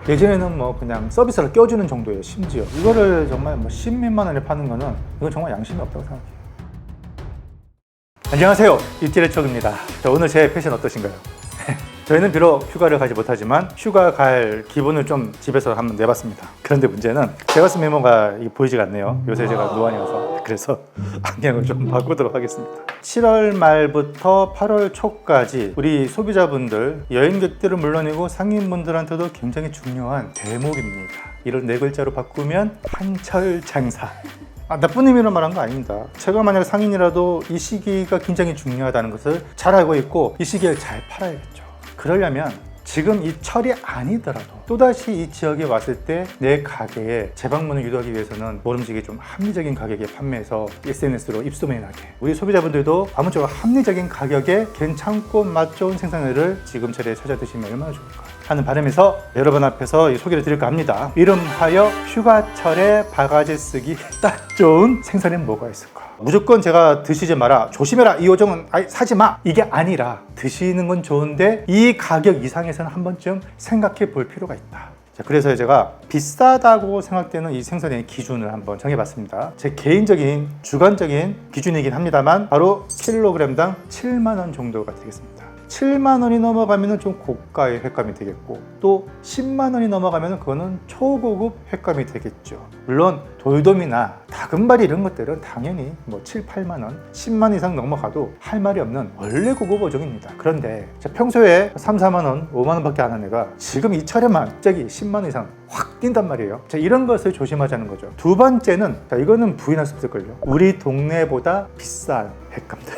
예전에는 뭐 그냥 서비스를 껴주는 정도예요. 심지어 이거를 정말 뭐 10몇만 원에 파는 거는 이건 정말 양심이 없다고 생각해요. 안녕하세요, 일지레척입니다. 오늘 제 패션 어떠신가요? 저희는 비록 휴가를 가지 못하지만 휴가 갈 기분을 좀 집에서 한번 내봤습니다. 그런데 문제는 제가 쓴 메모가 보이지가 않네요. 요새 제가 노안이어서. 그래서 안경을 좀 바꾸도록 하겠습니다. 7월 말부터 8월 초까지 우리 소비자분들, 여행객들은 물론이고 상인분들한테도 굉장히 중요한 대목입니다. 이걸 네 글자로 바꾸면 한철 장사. 나쁜 의미로 말한 거 아닙니다. 제가 만약 상인이라도 이 시기가 굉장히 중요하다는 것을 잘 알고 있고 이 시기에 잘 팔아야겠죠. 그러려면 지금 이 철이 아니더라도 또다시 이 지역에 왔을 때 내 가게에 재방문을 유도하기 위해서는 모름지기 좀 합리적인 가격에 판매해서 SNS로 입소문이 나게, 우리 소비자분들도 아무쪼록 합리적인 가격에 괜찮고 맛 좋은 생선회를 지금철에 찾아 드시면 얼마나 좋을까 하는 바람에서 여러분 앞에서 이 소개를 드릴까 합니다. 이름하여 휴가철에 바가지 쓰기 딱 좋은 생선회는 뭐가 있을까? 무조건 제가 드시지 마라, 조심해라, 이 요정은 사지 마, 이게 아니라 드시는 건 좋은데 이 가격 이상에서는 한 번쯤 생각해 볼 필요가 있다. 자, 그래서 제가 비싸다고 생각되는 이 생선의 기준을 한번 정해봤습니다. 제 개인적인 주관적인 기준이긴 합니다만 바로 킬로그램당 7만 원 정도가 되겠습니다. 7만 원이 넘어가면 좀 고가의 횟감이 되겠고, 또 10만 원이 넘어가면 그거는 초고급 횟감이 되겠죠. 물론 돌돔이나 다금바리 이런 것들은 당연히 뭐 7, 8만 원, 10만 이상 넘어가도 할 말이 없는 원래 고급 어종입니다. 그런데 평소에 3, 4만 원, 5만 원밖에 안 하는 애가 지금 이 철에만 갑자기 10만 원 이상 확 뛴단 말이에요. 이런 것을 조심하자는 거죠. 두 번째는, 이거는 부인할 수 없을걸요, 우리 동네보다 비싼 횟감들.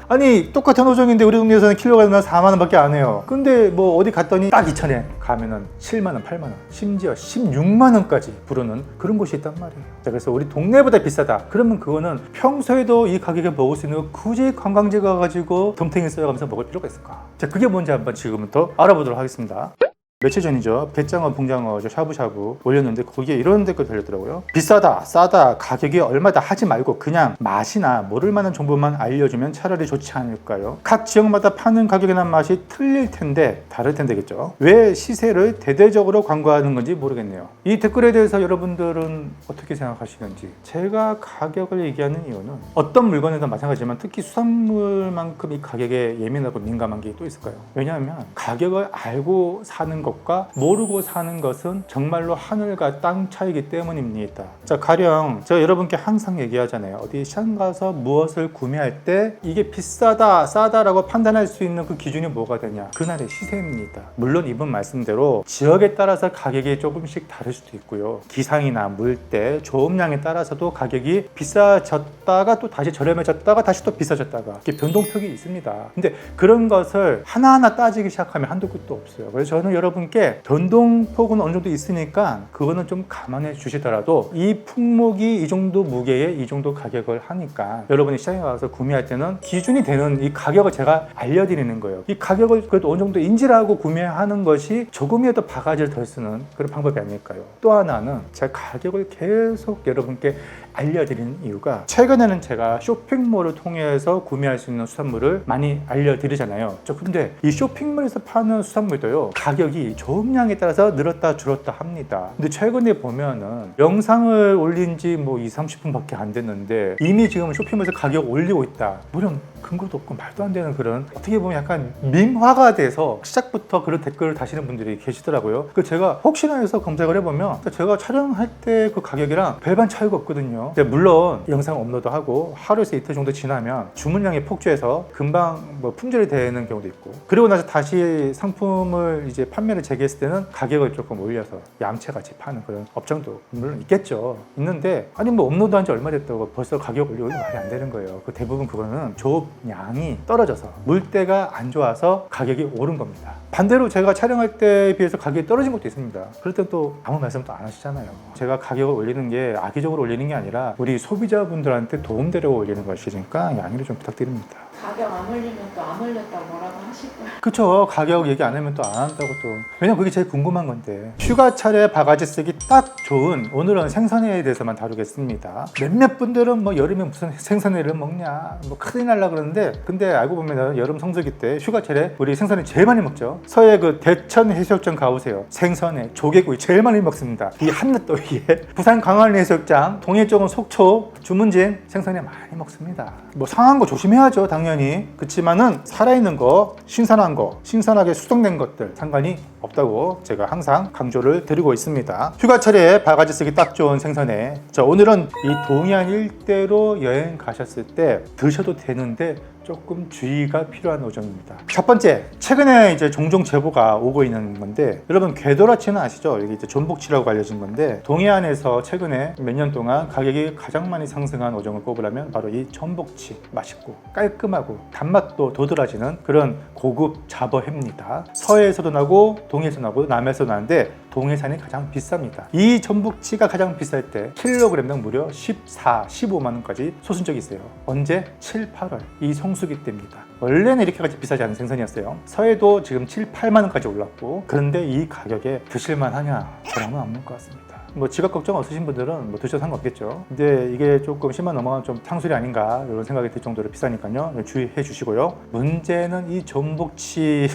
아니 똑같은 어종인데 우리 동네에서는 킬로그램당 4만 원밖에 안 해요. 근데 뭐 어디 갔더니 딱 2천에 가면은 7만 원, 8만 원, 심지어 16만 원까지 부르는 그런 곳이 있단 말이에요. 자, 그래서 우리 동네보다 비싸다 그러면 그거는 평소에도 이 가격에 먹을 수 있는 거 굳이 관광지 가가지고 덤탱이 써가면서 먹을 필요가 있을까? 자, 그게 뭔지 한번 지금부터 알아보도록 하겠습니다. 며칠 전이죠. 뱃장어, 붕장어, 샤브샤브 올렸는데 거기에 이런 댓글 달렸더라고요. 비싸다, 싸다, 가격이 얼마다 하지 말고 그냥 맛이나 모를 만한 정보만 알려주면 차라리 좋지 않을까요? 각 지역마다 파는 가격이나 맛이 틀릴 텐데, 다를 텐데겠죠. 왜 시세를 대대적으로 광고하는 건지 모르겠네요. 이 댓글에 대해서 여러분들은 어떻게 생각하시는지. 제가 가격을 얘기하는 이유는 어떤 물건에도 마찬가지지만 특히 수산물만큼 이 가격에 예민하고 민감한 게 또 있을까요? 왜냐하면 가격을 알고 사는 것과 모르고 사는 것은 정말로 하늘과 땅 차이기 때문입니다. 자, 가령 제가 여러분께 항상 얘기하잖아요. 어디 시장 가서 무엇을 구매할 때 이게 비싸다, 싸다라고 판단할 수 있는 그 기준이 뭐가 되냐? 그날의 시세입니다. 물론 이분 말씀대로 지역에 따라서 가격이 조금씩 다를 수도 있고요. 기상이나 물때, 조음량에 따라서도 가격이 비싸졌다가 또 다시 저렴해졌다가 다시 또 비싸졌다가 이렇게 변동폭이 있습니다. 근데 그런 것을 하나하나 따지기 시작하면 한도 끝도 없어요. 그래서 저는 여러분께 변동폭은 어느 정도 있으니까 그거는 좀 감안해 주시더라도 이 품목이 이 정도 무게에 이 정도 가격을 하니까 여러분이 시장에 가서 구매할 때는 기준이 되는 이 가격을 제가 알려드리는 거예요. 이 가격을 그래도 어느 정도 인지를 하고 구매하는 것이 조금이라도 바가지를 덜 쓰는 그런 방법이 아닐까요? 또 하나는 제가 가격을 계속 여러분께 알려드리는 이유가, 최근에는 제가 쇼핑몰을 통해서 구매할 수 있는 수산물을 많이 알려드리잖아요. 근데 이 쇼핑몰에서 파는 수산물도요, 가격이 조음량에 따라서 늘었다 줄었다 합니다. 근데 최근에 보면은 영상을 올린 지 뭐 2, 30분밖에 안 됐는데 이미 지금 쇼핑몰에서 가격 올리고 있다. 물론 근거도 없고 말도 안 되는 그런, 어떻게 보면 약간 밈화가 돼서 시작부터 그런 댓글을 다시는 분들이 계시더라고요. 제가 혹시나 해서 검색을 해보면 제가 촬영할 때 그 가격이랑 별반 차이가 없거든요. 근데 물론 영상 업로드하고 하루에서 이틀 정도 지나면 주문량이 폭주해서 금방 뭐 품절이 되는 경우도 있고, 그리고 나서 다시 상품을 이제 판매를 재개했을 때는 가격을 조금 올려서 얌체같이 파는 그런 업장도 물론 있겠죠. 있는데 아니 뭐 업로드한 지 얼마 됐다고 벌써 가격 올리고 말이 안 되는 거예요. 대부분 그거는 조업량이 떨어져서 물때가 안 좋아서 가격이 오른 겁니다. 반대로 제가 촬영할 때에 비해서 가격이 떨어진 것도 있습니다. 그럴 땐 또 아무 말씀도 안 하시잖아요. 제가 가격을 올리는 게 악의적으로 올리는 게 아니라 우리 소비자분들한테 도움되려고 올리는 것이니까 양해를 좀 부탁드립니다. 가격 안 올리면 또 안 올렸다고 뭐라고 하실 거예요. 그쵸. 가격 얘기 안 하면 또 안 한다고 또. 왜냐면 그게 제일 궁금한 건데. 휴가철에 바가지 쓰기 딱 좋은, 오늘은 생선회에 대해서만 다루겠습니다. 몇몇 분들은 뭐 여름에 무슨 생선회를 먹냐, 뭐 큰일 날라 그러는데, 근데 알고 보면 여름 성수기 때 휴가철에 우리 생선회 제일 많이 먹죠. 서해 그 대천 해수욕장 가보세요. 생선회, 조개구이 제일 많이 먹습니다. 이 한낮더위에. 부산 광안리 해수욕장, 동해 쪽은 속초, 주문진 생선회 많이 먹습니다. 뭐 상한 거 조심해야죠, 당연히. 그렇지만은 살아있는 거, 신선한 거, 신선하게 수정된 것들 상관이 없다고 제가 항상 강조를 드리고 있습니다. 휴가철에 바가지 쓰기 딱 좋은 생선회. 자, 오늘은 이 동해안 일대로 여행 가셨을 때 드셔도 되는데 조금 주의가 필요한 어종입니다. 첫 번째, 최근에 이제 종종 제보가 오고 있는 건데, 여러분 궤도라치는 아시죠? 이게 이제 전복치라고 알려진 건데, 동해안에서 최근에 몇 년 동안 가격이 가장 많이 상승한 어종을 꼽으라면 바로 이 전복치. 맛있고 깔끔하고 단맛도 도드라지는 그런 고급 잡어회입니다. 서해에서도 나고 동해에서 나고 남해에서 나는데 동해산이 가장 비쌉니다. 이 전복치가 가장 비쌀 때 킬로그램당 무려 14, 15만 원까지 솟은 적이 있어요. 언제? 7, 8월 이 성수기 때입니다. 원래는 이렇게까지 비싸지 않은 생선이었어요. 서해도 지금 7, 8만 원까지 올랐고, 그런데 이 가격에 드실만 하냐? 저랑은 안 먹을 것 같습니다. 뭐 지각 걱정 없으신 분들은 뭐 드셔도 상관없겠죠. 근데 이게 조금 10만 넘어가면 좀 탕수리 아닌가 이런 생각이 들 정도로 비싸니까요. 주의해 주시고요. 문제는 이 전복치와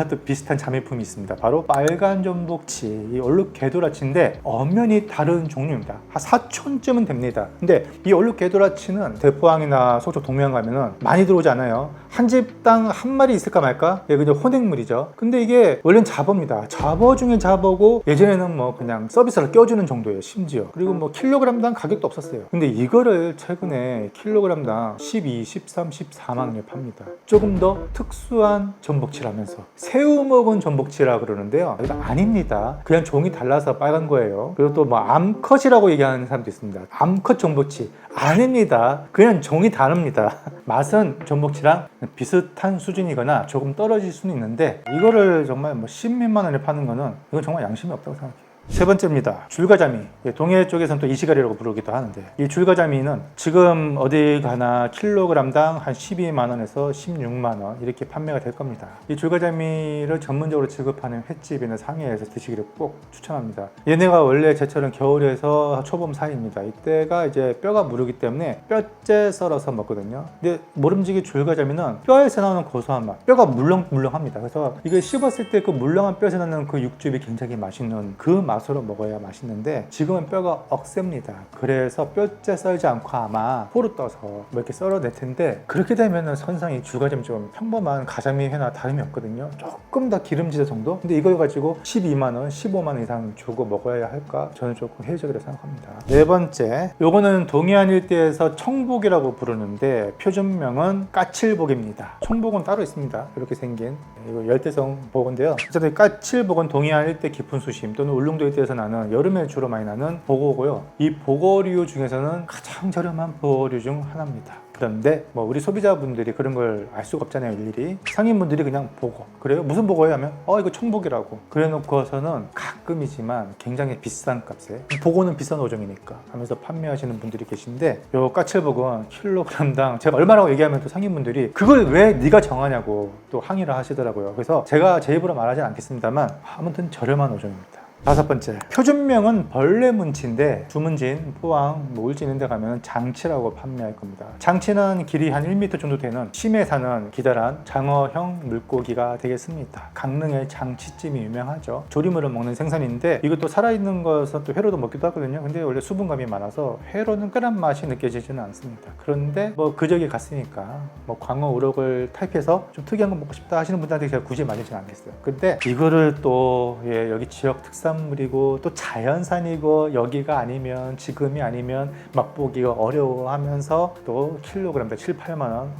또 비슷한 자매품이 있습니다. 바로 빨간 전복치, 이 얼룩 개도라치인데 엄연히 다른 종류입니다. 한 4촌쯤은 됩니다. 근데 이 얼룩 개도라치는 대포항이나 속초 동해안 가면은 많이 들어오지 않아요. 한 집당 한 마리 있을까 말까? 예, 그냥 혼액물이죠. 근데 이게 원래는 잡어입니다. 잡어 중에 잡어고, 예전에는 뭐 그냥 서비스로 껴주는 정도예요, 심지어. 그리고 뭐 킬로그램당 가격도 없었어요. 근데 이거를 최근에 킬로그램당 12, 13, 14만 원에 팝니다. 조금 더 특수한 전복치라면서 새우 먹은 전복치라 그러는데요, 이거 아닙니다. 그냥 종이 달라서 빨간 거예요. 그리고 또 뭐 암컷이라고 얘기하는 사람도 있습니다. 암컷 전복치 아닙니다. 그냥 종이 다릅니다. 맛은 전복치랑 비슷한 수준이거나 조금 떨어질 수는 있는데, 이거를 정말 뭐 10몇만 원에 파는 거는 이건 정말 양심이 없다고 생각해요. 세 번째입니다. 줄가자미. 동해 쪽에서는 또 이시가리라고 부르기도 하는데, 이 줄가자미는 지금 어디 가나 킬로그램당 한 12만 원에서 16만 원 이렇게 판매가 될 겁니다. 이 줄가자미를 전문적으로 취급하는 횟집이나 상해에서 드시기를 꼭 추천합니다. 얘네가 원래 제철은 겨울에서 초봄 사이입니다. 이때가 이제 뼈가 무르기 때문에 뼈째 썰어서 먹거든요. 근데 모름지기 줄가자미는 뼈에서 나오는 고소한 맛, 뼈가 물렁물렁합니다. 그래서 이게 씹었을 때 그 물렁한 뼈에서 나는 그 육즙이 굉장히 맛있는 그 맛으로 먹어야 맛있는데, 지금은 뼈가 억셉니다. 그래서 뼈째 썰지 않고 아마 포로 떠서 뭐 이렇게 썰어낼 텐데, 그렇게 되면은 선상이 줄가자미 좀 평범한 가자미 회나 다름이 없거든요. 조금 더 기름지다 정도? 근데 이걸 가지고 12만 원, 15만 원 이상 주고 먹어야 할까? 저는 조금 회의적이라고 생각합니다. 네 번째, 요거는 동해안 일대에서 청복이라고 부르는데 표준명은 까칠복입니다. 청복은 따로 있습니다. 이렇게 생긴 이거 열대성 복인데요. 어쨌든 까칠복은 동해안 일대 깊은 수심 또는 울릉도 일대에서 나는, 여름에 주로 많이 나는 복어고요. 이 복어류 중에서는 가장 저렴한 복어류 중 하나입니다. 그런데 뭐 우리 소비자분들이 그런 걸 알 수가 없잖아요, 일일이. 상인분들이 그냥 복어, 그래요? 무슨 복어예요? 하면 이거 청복이라고 그래 놓고서는 가끔이지만 굉장히 비싼 값에, 복어는 비싼 어종이니까 하면서 판매하시는 분들이 계신데, 요 까칠복은 킬로그램당 제가 얼마라고 얘기하면 또 상인분들이 그걸 왜 네가 정하냐고 또 항의를 하시더라고요. 그래서 제가 제 입으로 말하진 않겠습니다만 아무튼 저렴한 어종입니다. 다섯 번째, 표준명은 벌레문치인데 주문진, 포항, 울진 이런 데 가면 장치라고 판매할 겁니다. 장치는 길이 한 1m 정도 되는 심해 사는 기다란 장어형 물고기가 되겠습니다. 강릉의 장치찜이 유명하죠. 조림으로 먹는 생선인데, 이것도 살아있는 것은 또 회로도 먹기도 하거든요. 근데 원래 수분감이 많아서 회로는 끓한 맛이 느껴지지는 않습니다. 그런데 뭐 그저께 갔으니까 뭐 광어, 우럭을 타입해서 좀 특이한 거 먹고 싶다 하시는 분들한테 제가 굳이 말리진 않겠어요. 근데 이거를 또 여기 지역 특산물이고 또 자연산이고 여기가 아니면, 지금이 아니면 맛보기가 어려워하면서 또 킬로그램당 7, 8만 원,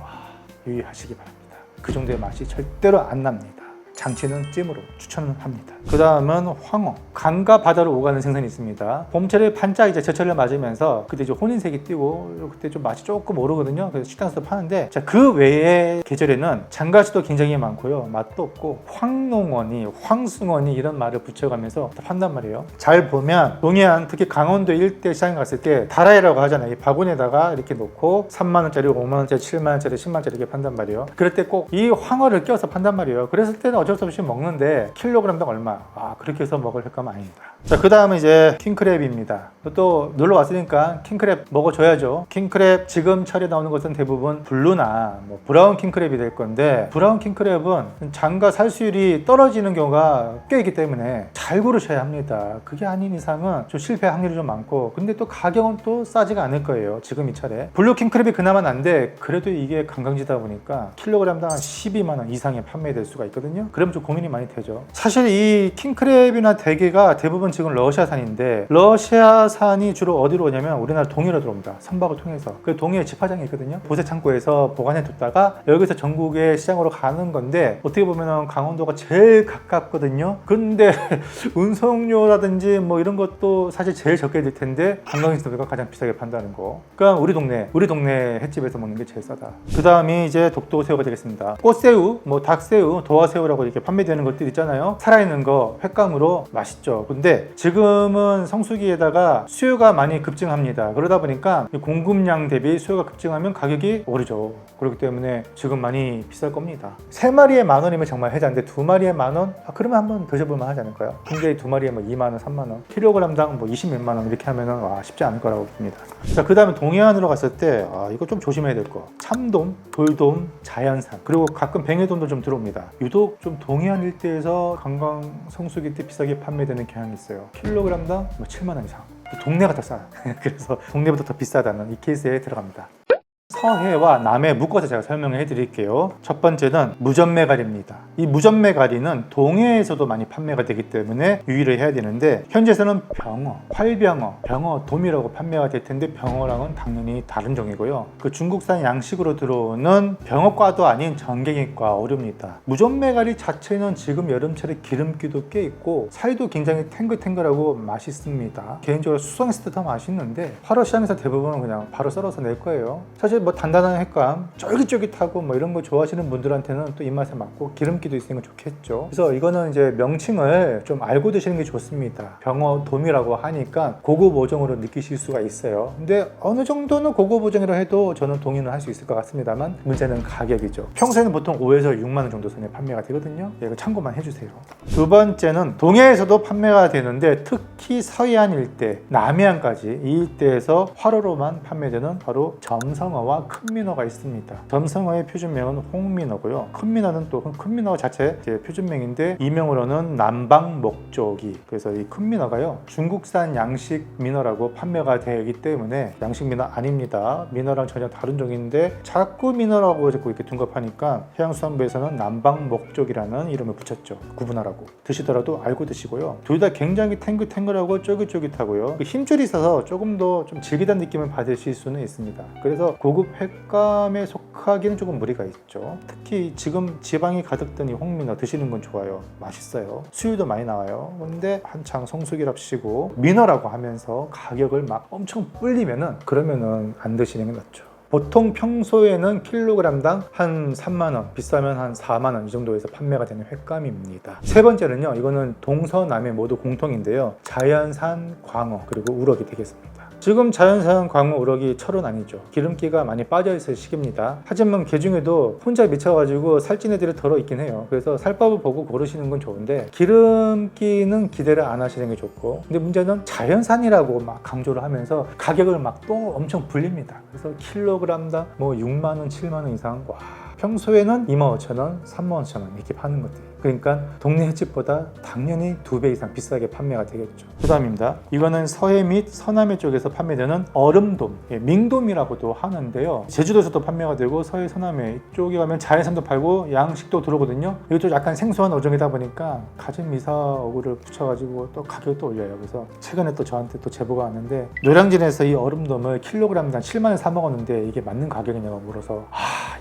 유의하시기 바랍니다. 그 정도의 맛이 절대로 안 납니다. 장치는 찜으로 추천합니다. 그 다음은 황어. 강과 바다로 오가는 생선이 있습니다. 봄철에 반짝 이제 제철을 맞으면서 그때 이제 혼인색이 띄고 그때 좀 맛이 조금 오르거든요. 그래서 식당에서도 파는데, 자, 그 외의 계절에는 장가시도 굉장히 많고요. 맛도 없고 황농어니 황승어니 이런 말을 붙여가면서 판단 말이에요. 잘 보면 동해안 특히 강원도 일대 시장에 갔을 때 다라이라고 하잖아요. 이 바구니에다가 이렇게 놓고 3만원짜리, 5만원짜리, 7만원짜리, 10만원짜리 이렇게 판단 말이에요. 그럴 때 꼭 이 황어를 껴서 판단 말이에요. 그랬을 때는 어쩔 수 없이 먹는데 킬로그램당 얼마? 그렇게 해서 먹을 횟감은 아닙니다. 자, 그 다음은 이제 킹크랩입니다. 또 놀러 왔으니까 킹크랩 먹어줘야죠. 킹크랩 지금 철에 나오는 것은 대부분 블루나 뭐 브라운 킹크랩이 될 건데, 브라운 킹크랩은 장가 살수율이 떨어지는 경우가 꽤 있기 때문에 잘 고르셔야 합니다. 그게 아닌 이상은 좀 실패 확률이 좀 많고, 근데 또 가격은 또 싸지가 않을 거예요. 지금 이 철에 블루 킹크랩이 그나마 난데, 그래도 이게 관광지다 보니까 킬로그램당 한 12만원 이상에 판매될 수가 있거든요. 그러면 좀 고민이 많이 되죠. 사실 이 킹크랩이나 대게가 대부분 지금 러시아산인데, 러시아산이 주로 어디로 오냐면 우리나라 동해로 들어옵니다. 선박을 통해서. 그 동해에 집화장이 있거든요. 보세 창고에서 보관해 뒀다가 여기서 전국의 시장으로 가는 건데, 어떻게 보면 강원도가 제일 가깝거든요. 근데 운송료라든지 뭐 이런 것도 사실 제일 적게 들 텐데 관광지가 가장 비싸게 판다는 거. 그러니까 우리 동네 횟집에서 먹는 게 제일 싸다. 그 다음이 이제 독도새우가 되겠습니다. 꽃새우, 뭐 닭새우, 도화새우라고 이렇게 판매되는 것들 있잖아요. 살아있는 거 횟감으로 맛있죠. 근데 지금은 성수기에다가 수요가 많이 급증합니다. 그러다 보니까 공급량 대비 수요가 급증하면 가격이 오르죠. 그렇기 때문에 지금 많이 비쌀 겁니다. 3마리에 만원이면 정말 해자인데 2마리에 만원? 그러면 한번 드셔볼만 하지 않을까요? 근데 2마리에 뭐 2만원, 3만원, 킬로그램당 뭐 20몇만원 이렇게 하면은 쉽지 않을 거라고 봅니다. 자, 그 다음에 동해안으로 갔을 때 이거 좀 조심해야 될 거. 참돔, 돌돔, 자연산, 그리고 가끔 뱅에돔도 좀 들어옵니다. 유독 좀 동해안 일대에서 관광 성수기 때 비싸게 판매되는 경향이 있어요. 킬로그램당 뭐 7만원 이상. 동네가 더 싸요. 그래서 동네보다 더 비싸다는 이 케이스에 들어갑니다. 서해와 남해 묶어서 제가 설명을 해드릴게요. 첫 번째는 무전메가리입니다. 이 무전메가리는 동해에서도 많이 판매가 되기 때문에 유의를 해야 되는데, 현재에서는 병어, 활병어, 병어돔이라고 판매가 될 텐데 병어랑은 당연히 다른 종이고요. 그 중국산 양식으로 들어오는 병어과도 아닌 전갱이과 어류입니다. 무전메가리 자체는 지금 여름철에 기름기도 꽤 있고 살도 굉장히 탱글탱글하고 맛있습니다. 개인적으로 수성했을 때 더 맛있는데, 화로 시장에서 대부분 그냥 바로 썰어서 낼 거예요. 사실 뭐 단단한 횟감, 쫄깃쫄깃하고 뭐 이런 거 좋아하시는 분들한테는 또 입맛에 맞고 기름기도 있으니까 좋겠죠. 그래서 이거는 이제 명칭을 좀 알고 드시는 게 좋습니다. 병어돔이라고 하니까 고급 어종으로 느끼실 수가 있어요. 근데 어느 정도는 고급 어종이라 해도 저는 동의는 할 수 있을 것 같습니다만, 문제는 가격이죠. 평소에는 보통 5에서 6만 원 정도 선에 판매가 되거든요. 이거 참고만 해주세요. 두 번째는 동해에서도 판매가 되는데, 특히 서해안 일대, 남해안까지 이 일대에서 화로로만 판매되는 바로 점성어와 큰 민어가 있습니다. 점성어의 표준명은 홍민어고요. 큰 민어는 또 큰 민어 자체 표준명인데, 이명으로는 남방목조기. 그래서 이 큰 민어가요, 중국산 양식 민어라고 판매가 되기 때문에 양식 민어 아닙니다. 민어랑 전혀 다른 종인데 자꾸 민어라고 자꾸 이렇게 둔갑하니까 해양수산부에서는 남방목조기라는 이름을 붙였죠. 구분하라고. 드시더라도 알고 드시고요. 둘 다 굉장히 탱글탱글하고 쫄깃쫄깃하고요. 힘줄이 있어서 조금 더 좀 질기다는 느낌을 받으실 수는 있습니다. 그래서 고급 횟감에 속하기는 조금 무리가 있죠. 특히 지금 지방이 가득 든 이 홍민어 드시는 건 좋아요. 맛있어요. 수율도 많이 나와요. 근데 한창 성수기랍시고 민어라고 하면서 가격을 막 엄청 불리면은, 그러면은 안 드시는 게 낫죠. 보통 평소에는 킬로그램당 한 3만원, 비싸면 한 4만원 이 정도에서 판매가 되는 횟감입니다. 세 번째는요, 이거는 동서남해 모두 공통인데요. 자연산 광어 그리고 우럭이 되겠습니다. 지금 자연산 광어, 우럭이 철은 아니죠. 기름기가 많이 빠져있을 시기입니다. 하지만 그 중에도 혼자 미쳐가지고 살찐 애들이 덜어 있긴 해요. 그래서 살밥을 보고 고르시는 건 좋은데, 기름기는 기대를 안 하시는 게 좋고, 근데 문제는 자연산이라고 막 강조를 하면서 가격을 막 또 엄청 불립니다. 그래서 킬로그램당 뭐 6만원, 7만원 이상, 평소에는 25,000원, 35,000원 이렇게 파는 것들. 그러니까 동네 횟집보다 당연히 2배 이상 비싸게 판매가 되겠죠. 그 다음입니다. 이거는 서해 및 서남해 쪽에서 판매되는 얼음돔, 밍돔이라고도 하는데요. 제주도에서도 판매가 되고 서해, 서남해 이쪽에 가면 자연산도 팔고 양식도 들어오거든요. 이것도 약간 생소한 어종이다 보니까 가진 미사 어구를 붙여가지고 또 가격을 또 올려요. 그래서 최근에 또 저한테 또 제보가 왔는데, 노량진에서 이 얼음돔을 킬로그램당 7만원 사 먹었는데 이게 맞는 가격이냐고 물어서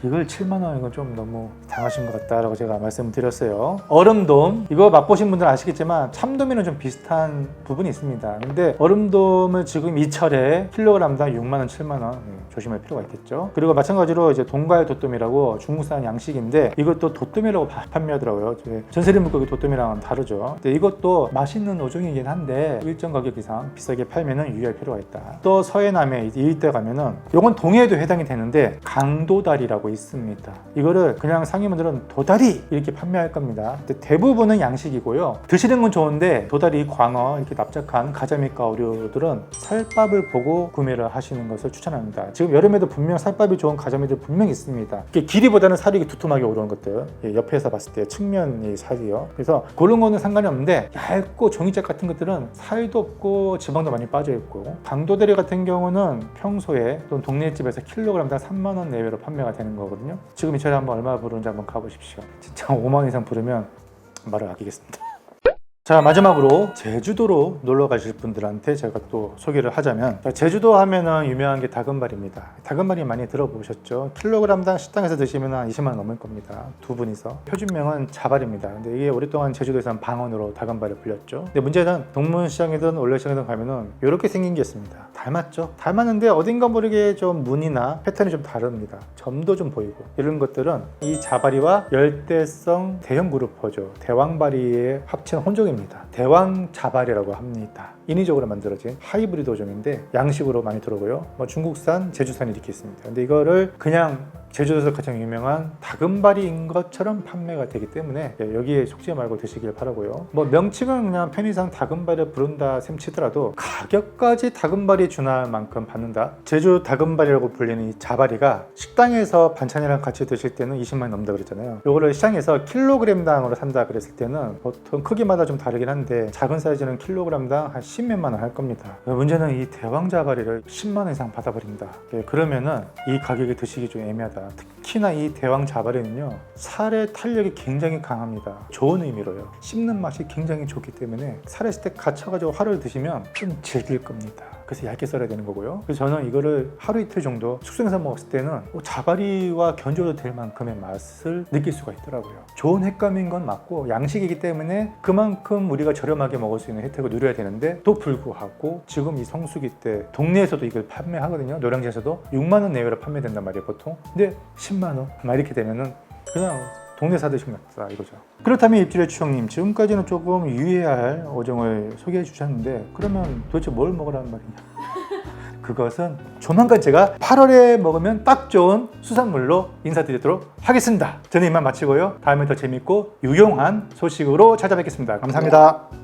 이걸 7만 원 이건 좀 너무 당하신 것 같다라고 제가 말씀드렸어요. 얼음돔 이거 맛보신 분들은 아시겠지만 참돔이랑 좀 비슷한 부분이 있습니다. 근데 얼음돔을 지금 이 철에 킬로그램당 6만 원, 7만 원 조심할 필요가 있겠죠. 그리고 마찬가지로 이제 동갈 도돔이라고 중국산 양식인데 이것도 도돔이라고 판매하더라고요. 전세리 물고기 도돔이랑은 다르죠. 근데 이것도 맛있는 어종이긴 한데 일정 가격 이상 비싸게 팔면은 유의할 필요가 있다. 또 서해남에 이때 가면은 이건 동해에도 해당이 되는데 강도다리라고 있습니다. 이거를 그냥 상인분들은 도다리 이렇게 판매할 겁니다. 근데 대부분은 양식이고요. 드시는 건 좋은데 도다리, 광어 이렇게 납작한 가자미과 어류들은 살밥을 보고 구매를 하시는 것을 추천합니다. 지금 여름에도 분명 살밥이 좋은 가자미들 분명히 있습니다. 이게 길이보다는 살이 두툼하게 오르는 것들, 옆에서 봤을 때 측면이 살이요. 그래서 그런 거는 상관이 없는데 얇고 종이짝 같은 것들은 살도 없고 지방도 많이 빠져 있고, 강도다리 같은 경우는 평소에 또는 동네집에서 킬로그램당 3만 원 내외로 판매가 되는 거거든요. 지금 이 차에 한번 얼마 부르는지 한번 가보십시오. 진짜 5만 원 이상 부르면 말을 아끼겠습니다. 자, 마지막으로 제주도로 놀러 가실 분들한테 제가 또 소개를 하자면, 제주도 하면은 유명한 게 다금바리입니다. 다금바리 많이 들어보셨죠? 킬로그램당 식당에서 드시면 한 20만 원 넘을 겁니다. 두 분이서. 표준명은 자발입니다. 근데 이게 오랫동안 제주도에서는 방언으로 다금바리 불렸죠. 근데 문제는 동문시장이든 올레시장이든 가면은 이렇게 생긴 게 있습니다. 닮았죠? 닮았는데 어딘가 모르게 좀 무늬나 패턴이 좀 다릅니다. 점도 좀 보이고, 이런 것들은 이 자바리와 열대성 대형 그룹퍼죠. 대왕바리의 합친 혼종입니다. 대왕자발이라고 합니다. 인위적으로 만들어진 하이브리드 어종인데 양식으로 많이 들어오고요. 중국산, 제주산 이렇게 있습니다. 근데 이거를 그냥 제주도에서 가장 유명한 다금바리인 것처럼 판매가 되기 때문에 여기에 속지 말고 드시길 바라고요. 명칭은 그냥 편의상 다금바리를 부른다 셈 치더라도 가격까지 다금바리 준할 만큼 받는다. 제주 다금바리라고 불리는 이 자바리가 식당에서 반찬이랑 같이 드실 때는 20만 원 넘는다 그랬잖아요. 이거를 시장에서 킬로그램당으로 산다 그랬을 때는 보통 크기마다 좀 다르긴 한데 작은 사이즈는 킬로그램당 한 10몇만 원 할 겁니다. 문제는 이 대왕자바리를 10만 원 이상 받아버린다. 그러면은 이 가격에 드시기 좀 애매하다. 특히나 이 대왕자바리는요, 살의 탄력이 굉장히 강합니다. 좋은 의미로요. 씹는 맛이 굉장히 좋기 때문에 살에 스테 갇혀가지고 하루를 드시면 좀 질길 겁니다. 그래서 얇게 썰어야 되는 거고요. 그래서 저는 이거를 하루 이틀 정도 숙성해서 먹었을 때는 자바리와 견줘도 될 만큼의 맛을 느낄 수가 있더라고요. 좋은 횟감인 건 맞고 양식이기 때문에 그만큼 우리가 저렴하게 먹을 수 있는 혜택을 누려야 되는데, 또 불구하고 지금 이 성수기 때 동네에서도 이걸 판매하거든요. 노량진에서도 6만 원 내외로 판매된단 말이에요, 보통. 근데 10만 원 막 이렇게 되면은 그냥 동네 사드시면 낫다 이거죠. 그렇다면 입질의 추억님, 지금까지는 조금 유의해야 할 어종을 소개해 주셨는데 그러면 도대체 뭘 먹으라는 말이냐? 그것은 조만간 제가 8월에 먹으면 딱 좋은 수산물로 인사드리도록 하겠습니다. 저는 이만 마치고요. 다음에 더 재밌고 유용한 소식으로 찾아뵙겠습니다. 감사합니다.